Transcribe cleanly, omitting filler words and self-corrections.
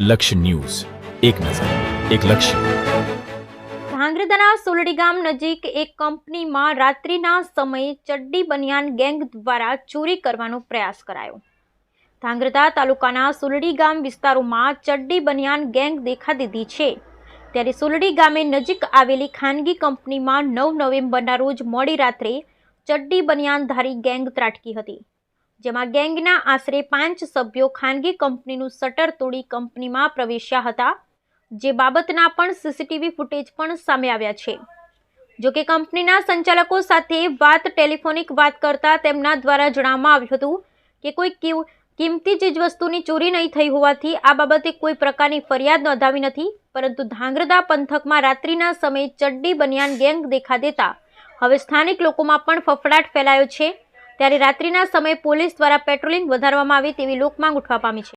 લક્ષ્ય ન્યૂઝ, એક નજર, એક લક્ષ્ય. ધાંગ્રધાના સોલડી ગામ નજીક એક કંપનીમાં રાત્રિના સમયે ચડ્ડી બનિયાન ગેંગ દ્વારા ચોરી કરવાનો પ્રયાસ કરાયો. ધાંગ્રધા તાલુકાના સોલડી ગામ વિસ્તારોમાં ચડ્ડી બનિયાન ગેંગ દેખા દીધી છે. ત્યારે સોલડી ગામે નજીક આવેલી ખાનગી કંપનીમાં 9 નવેમ્બરના રોજ મોડી રાત્રે ચડ્ડી બનિયાનધારી ગેંગ ત્રાટકી હતી, જેમાં ગેંગના આશરે 5 સભ્યો ખાનગી કંપનીનું શટર તોડી કંપનીમાં પ્રવેશ્યા હતા, જે બાબતના પણ સીસીટીવી ફૂટેજ પણ સામે આવ્યા છે. જોકે કંપનીના સંચાલકો સાથે ટેલિફોનિક વાત કરતા તેમના દ્વારા જણાવવામાં આવ્યું હતું કે કોઈ કિંમતી ચીજવસ્તુની ચોરી નહીં થઈ હોવાથી આ બાબતે કોઈ પ્રકારની ફરિયાદ નોંધાવી નથી. પરંતુ ધાંગ્રધા પંથકમાં રાત્રિના સમયે ચડ્ડી બનિયાન ગેંગ દેખા દેતા હવે સ્થાનિક લોકોમાં પણ ફફડાટ ફેલાયો છે. ત્યારે રાત્રિના સમયે પોલીસ દ્વારા પેટ્રોલિંગ વધારવામાં આવે તેવી લોકમાંગ ઉઠવા પામી છે.